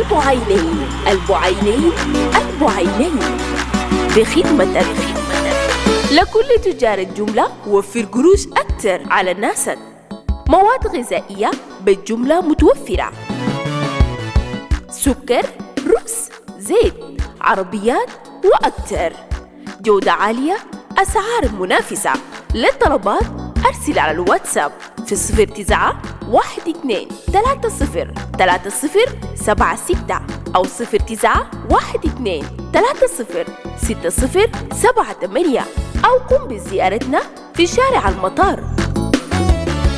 البعينين البعينين البعينين بخدمتك. لكل تجار الجملة وفر قروش أكتر على الناس. مواد غذائية بالجملة متوفرة، سكر، رز، زيت، عربيات وأكتر، جودة عالية، أسعار منافسة. للطلبات أرسل على الواتساب في 0912303076 أو 0912306078 أو قم بزيارتنا في شارع المطار.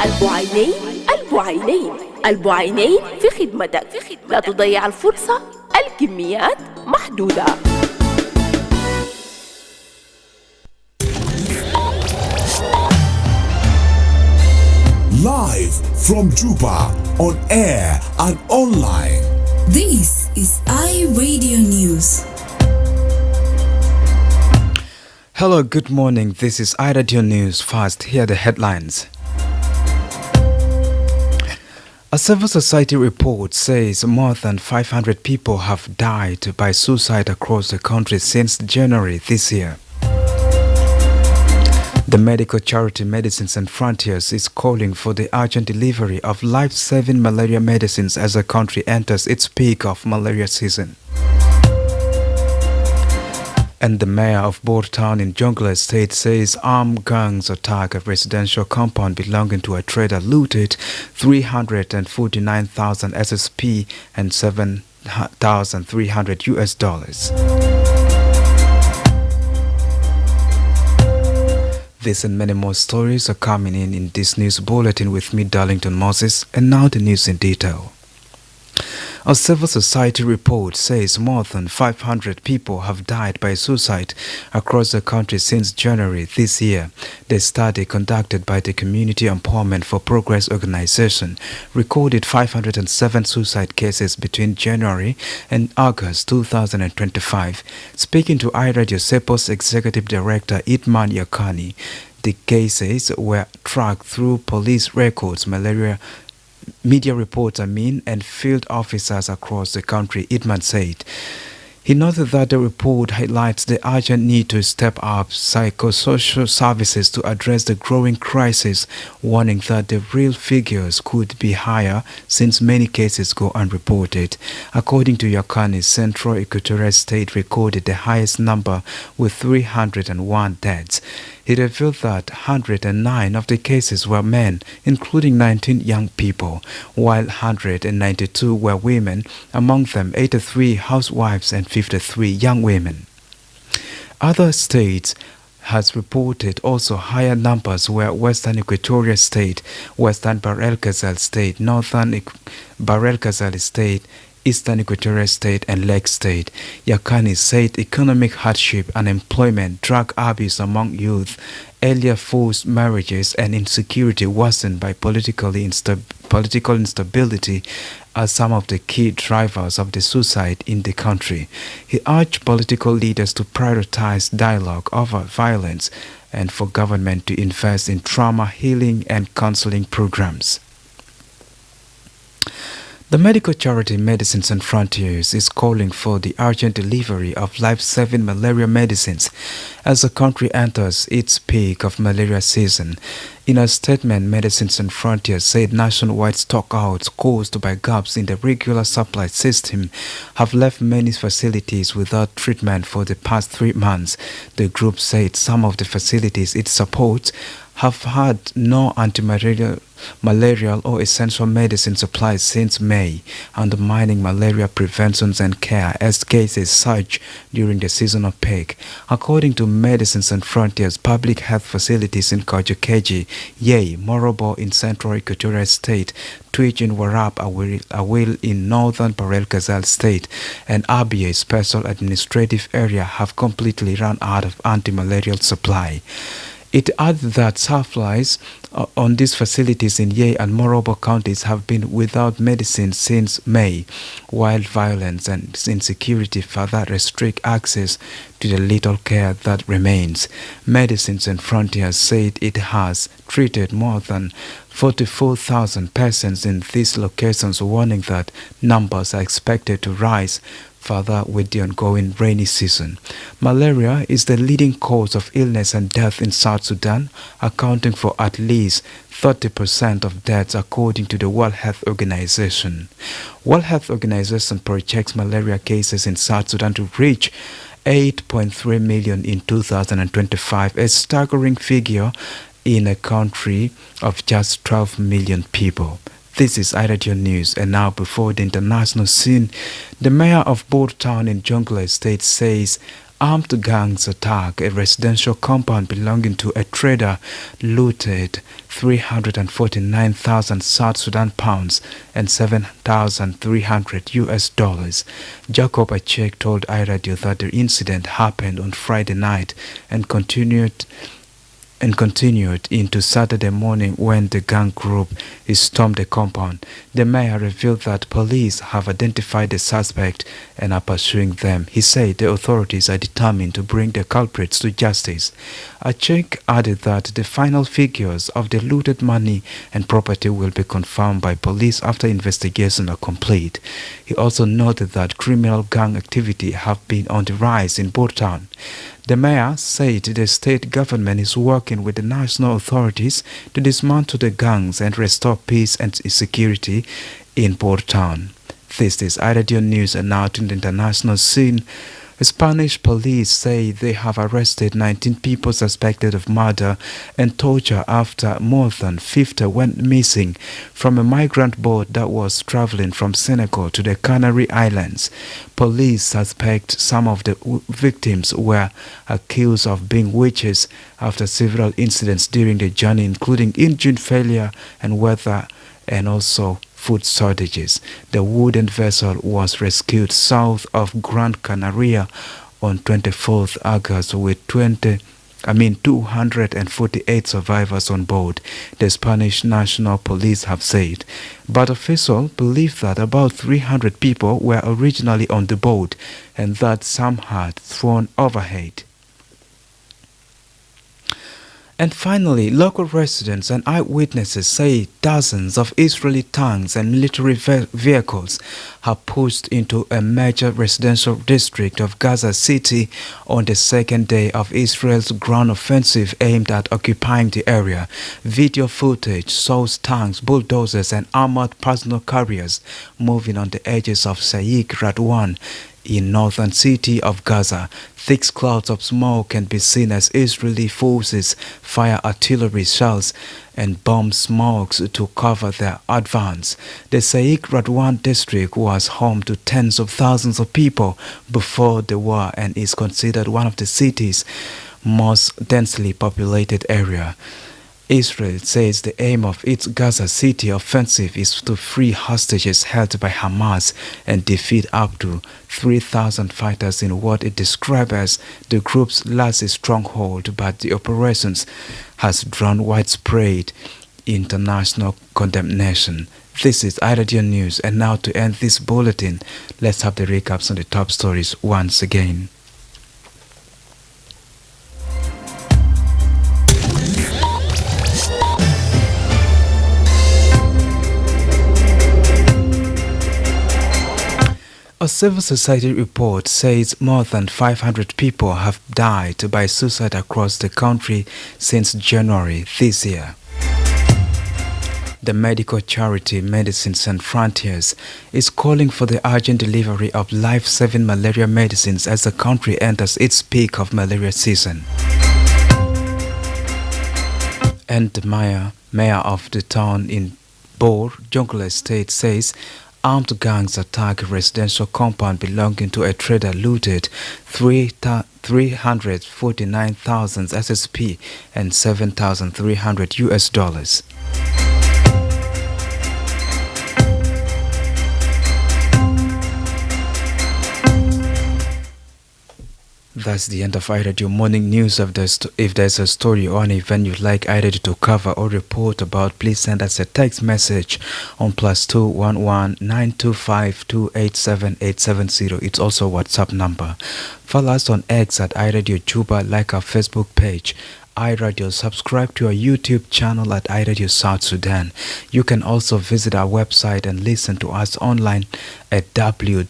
البعينين البعينين البعينين في خدمتك. لا تضيع الفرصة، الكميات محدودة. Live from Juba, on air and online. This is iRadio News. Hello, good morning. This is iRadio News. First, here are the headlines. A civil society report says more than 500 people have died by suicide across the country since January this year. The medical charity Medicines Sans Frontiers is calling for the urgent delivery of life-saving malaria medicines as the country enters its peak of malaria season. And the mayor of Bor Town in Jonglei State says armed gangs attack a residential compound belonging to a trader looted 349,000 SSP and $7,300. This and many more stories are coming in this news bulletin with me, Darlington Moses, and now the news in detail. A civil society report says more than 500 people have died by suicide across the country since January this year. The study conducted by the Community Empowerment for Progress organization recorded 507 suicide cases between January and August 2025. Speaking to iRadio Sepo's Executive Director Itman Yakani, the cases were tracked through police records, media reports, and field officers across the country, Itman said. He noted that the report highlights the urgent need to step up psychosocial services to address the growing crisis, warning that the real figures could be higher since many cases go unreported. According to Yakani, Central Equatorial State recorded the highest number with 301 deaths. He revealed that 109 of the cases were men, including 19 young people, while 192 were women, among them 83 housewives and 53 young women. Other states has reported also higher numbers were Western Equatorial State, Western Bahr el Ghazal State, Northern Bahr el Ghazal State, Eastern Equatorial State and Lake State. Yakani said economic hardship, unemployment, drug abuse among youth, earlier forced marriages and insecurity worsened by political instability are some of the key drivers of the suicide in the country. He urged political leaders to prioritize dialogue over violence and for government to invest in trauma healing and counseling programs. The medical charity Medicines Sans Frontiers is calling for the urgent delivery of life-saving malaria medicines as the country enters its peak of malaria season. In a statement, Medicines Sans Frontiers said nationwide stockouts caused by gaps in the regular supply system have left many facilities without treatment for the past 3 months. The group said some of the facilities it supports have had no anti-malarial or essential medicine supplies since May, undermining malaria prevention and care as cases surge during the seasonal peak. According to Medicines Sans Frontiers, public health facilities in Kajukeji, Yei, Morobo in Central Equatorial State, Twitch in Warrap, Awil in Northern Bahr el Ghazal State, and Abia Special Administrative Area have completely run out of anti-malarial supply. It added that supplies on these facilities in Ye and Morobo counties have been without medicine since May, while violence and insecurity further restrict access to the little care that remains. Medicines Sans Frontiers said it has treated more than 44,000 persons in these locations, warning that numbers are expected to rise further with the ongoing rainy season. Malaria is the leading cause of illness and death in South Sudan, accounting for at least 30% of deaths according to the World Health Organization. World Health Organization projects malaria cases in South Sudan to reach 8.3 million in 2025, a staggering figure in a country of just 12 million people. This is iRadio News, and now before the international scene, the mayor of Board Town in Jonglei State says armed gangs attack a residential compound belonging to a trader, looted 349,000 South Sudan pounds and 7,300 US dollars. Jacob Achek told iRadio that the incident happened on Friday night and continued into Saturday morning when the gang group stormed the compound. The mayor revealed that police have identified the suspect and are pursuing them. He said the authorities are determined to bring the culprits to justice. Achek added that the final figures of the looted money and property will be confirmed by police after investigations are complete. He also noted that criminal gang activity have been on the rise in Bourtown. The mayor said the state government is working with the national authorities to dismantle the gangs and restore peace and security in Bourtown. This is iRadio News, and now to the international scene. Spanish police say they have arrested 19 people suspected of murder and torture after more than 50 went missing from a migrant boat that was traveling from Senegal to the Canary Islands. Police suspect some of the victims were accused of being witches after several incidents during the journey, including engine failure and weather and also food shortages. The wooden vessel was rescued south of Gran Canaria on 24th August with 248 survivors on board, the Spanish National Police have said. But officials believe that about 300 people were originally on the boat and that some had thrown overhead. And finally, local residents and eyewitnesses say dozens of Israeli tanks and military vehicles have pushed into a major residential district of Gaza City on the second day of Israel's ground offensive aimed at occupying the area. Video footage shows tanks, bulldozers, and armored personal carriers moving on the edges of Sheikh Radwan in northern city of Gaza. Thick clouds of smoke can be seen as Israeli forces fire artillery shells and bomb smokes to cover their advance. The Sheikh Radwan district was home to tens of thousands of people before the war and is considered one of the city's most densely populated area. Israel says the aim of its Gaza City offensive is to free hostages held by Hamas and defeat up to 3,000 fighters in what it described as the group's last stronghold, but the operations has drawn widespread international condemnation. This is iRadio News, and now to end this bulletin, let's have the recaps on the top stories once again. A civil society report says more than 500 people have died by suicide across the country since January this year. The medical charity Medicines Sans Frontiers is calling for the urgent delivery of life-saving malaria medicines as the country enters its peak of malaria season. And the mayor of the town in Bor, Jonglei State, says armed gangs attack a residential compound belonging to a trader, looted 349,000 SSP and 7,300 US dollars. That's the end of iRadio Morning News. If there's a story or an event you'd like iRadio to cover or report about, please send us a text message on +211 925 287 870. It's also a WhatsApp number. Follow us on X at iRadio Juba, like our Facebook page, iRadio. Subscribe to our YouTube channel at iRadio South Sudan. You can also visit our website and listen to us online at www.iradio.org.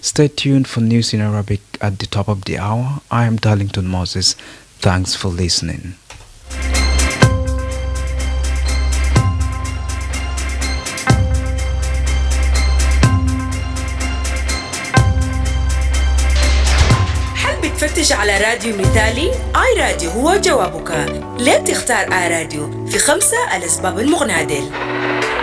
Stay tuned for news in Arabic at the top of the hour. I am Darlington Moses. Thanks for listening. فتش على راديو مثالي. آي راديو هو جوابك. ليه تختار آي راديو؟ في 5 الأسباب المغنادل.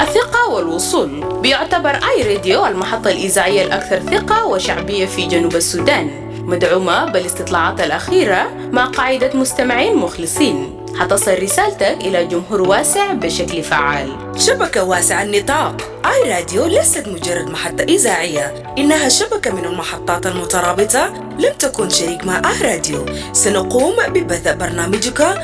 الثقة والوصول. بيعتبر آي راديو المحطة الإذاعية الأكثر ثقة وشعبية في جنوب السودان، مدعومة بالاستطلاعات الأخيرة مع قاعدة مستمعين مخلصين. حتصل رسالتك إلى جمهور واسع بشكل فعال. شبكة واسعة النطاق. آي راديو ليست مجرد محطة إذاعية، إنها شبكة من المحطات المترابطة. لم تكن شريك مع آي راديو. سنقوم ببث برنامجك